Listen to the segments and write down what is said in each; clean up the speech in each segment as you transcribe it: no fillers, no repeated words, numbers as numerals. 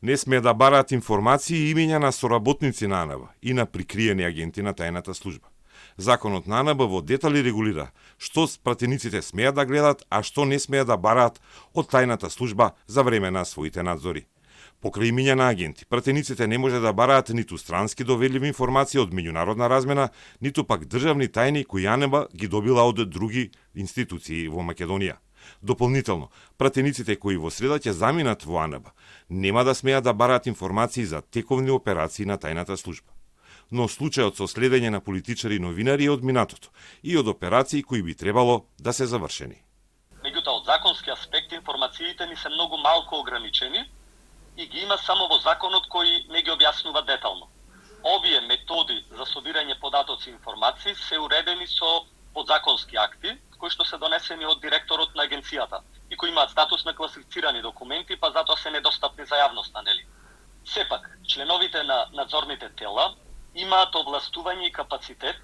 Не смее да бараат информации и имиња на соработници на АНБ и на прикриени агенти на тајната служба. Законот на АНБ во детали регулира што пратениците смеат да гледат, а што не смеат да бараат од тајната служба за време на своите надзори. Покрај имиња на агенти, пратениците не може да бараат ниту странски доверливи информации од меѓународна размена, ниту пак државни тајни кои АНБ ги добила од други институции во Македонија. Дополнително, пратениците кои во среда ќе заминат во АНБ нема да смеат да бараат информации за тековни операции на тајната служба. Но случајот со следење на политичари и новинари е од минатото и од операции кои би требало да се завршени. Меѓутоа, од законски аспект информациите ни се многу малку ограничени и ги има само во законот кој не ги објаснува детално. Овие методи за собирање податоци и информации се уредени со подзаконски акти, кои што се донесени од директорот на агенцијата и кои имаат статус на класифицирани документи, па затоа се недостапни за јавноста, нели? Сепак, членовите на надзорните тела имаат овластување и капацитет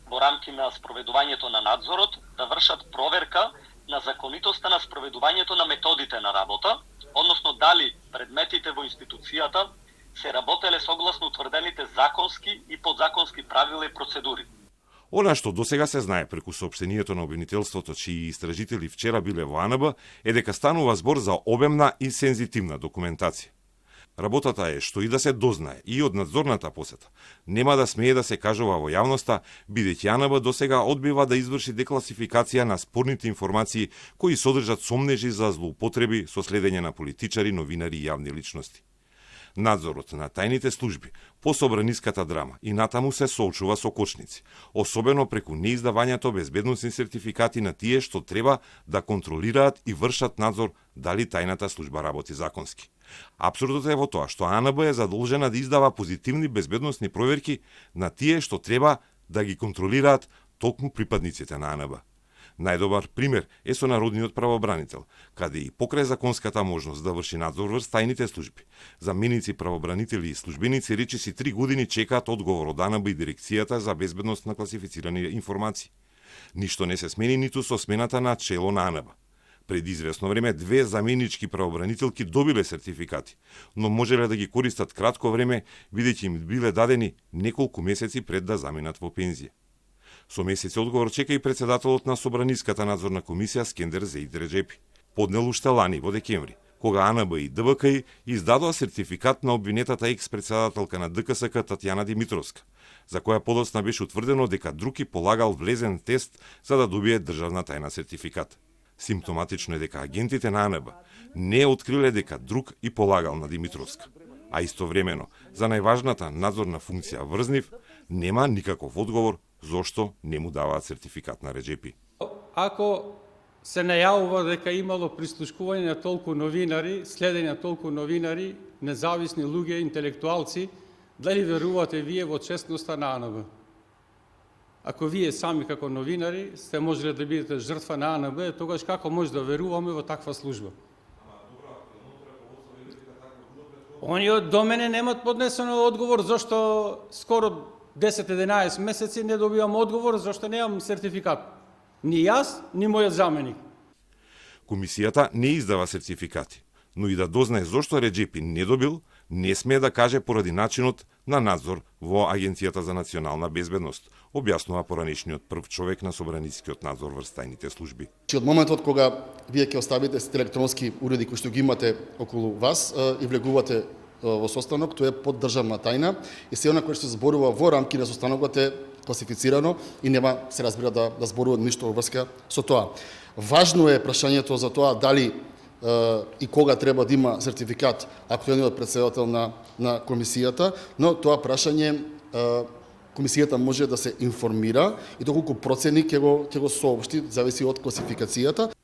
во рамки на спроведувањето на надзорот да вршат проверка на законитоста на спроведувањето на методите на работа, односно дали предметите во институцијата се работеле согласно утврдените законски и подзаконски правила и процедури. Она што досега се знае преку соопштението на обвинителството, чии истражители вчера биле во АНБ, е дека станува збор за обемна и сензитивна документација. Работата е што и да се дознае и од надзорната посета нема да смее да се кажува во јавноста, бидејќи АНБ досега одбива да изврши декласификација на спорните информации кои содржат сомнежи за злоупотреби со следење на политичари, новинари и јавни личности. Надзорот на тајните служби по собраниската драма и натаму се соочува со кочници, особено преку неиздавањето безбедносни сертификати на тие што треба да контролираат и вршат надзор дали тајната служба работи законски. Апсурдот е во тоа што АНБ е задолжена да издава позитивни безбедносни проверки на тие што треба да ги контролираат токму припадниците на АНБ. Најдобар пример е со народниот правобранител, каде и покрај законската можност да врши надзор врз тајните служби. Заменици правобранители и службеници речиси 3 години чекаат одговор од АНБ и дирекцијата за безбедност на класифицирани информации. Ништо не се смени ниту со смената на чело на АНБ. Пред известно време 2 заменички правобранителки добиле сертификати, но можеле да ги користат кратко време, бидејќи им биле дадени неколку месеци пред да заминат во пензија. Со месеци одговор чека и председателот на Собраниската надзорна комисија Скендер Зеид Реджепи. Поднел уште лани во декември, кога АНБ и ДБК издадоа сертификат на обвинетата екс-председателка на ДКСК Татјана Димитровска, за која подоцна беше утврдено дека други полагал влезен тест за да добие државна тајна сертификат. Симптоматично е дека агентите на АНБ не откриле дека друг и полагал на Димитровска, а истовремено за најважната надзорна функција врз нив нема никаков одговор зошто не му даваат сертификат на Реджепи. Ако се најавува дека имало прислушкување на толку новинари, следење на толку новинари, независни луѓе, интелектуалци, дали верувате вие во честноста на АНБ? Ако вие сами како новинари сте можеле да бидете жртва на АНБ, тогаш како може да веруваме во таква служба? Они до мене немат поднесено одговор зашто скоро 10-11 месеци не добивам одговор зашто немам сертификат. Ни јас, ни мојот заменик. Комисијата не издава сертификати, но и да дознае зошто Реджепи не добил, не смее да каже поради начинот на надзор во Агенцијата за национална безбедност, објаснува поранешниот прв човек на собранискиот надзор врз тајните служби. Од моментот кога вие ќе оставите сите електронски уреди кои што ги имате околу вас и влегувате во состанок, тоа е под државна тајна и се она кое што се зборува во рамки на состанокот е класифицирано и нема се разбира да зборува ништо во врска со тоа. Важно е прашањето за тоа дали и кога треба да има сертификат актуелниот претседател на комисијата, но тоа прашање комисијата може да се информира и доколку процени ќе го соопшти, зависи од класификацијата.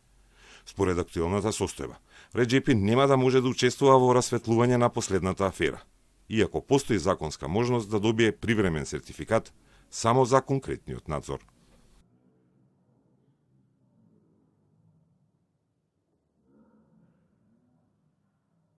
Според актуелната состојба, Реджепи нема да може да учествува во расветлување на последната афера, иако постои законска можност да добие привремен сертификат само за конкретниот надзор.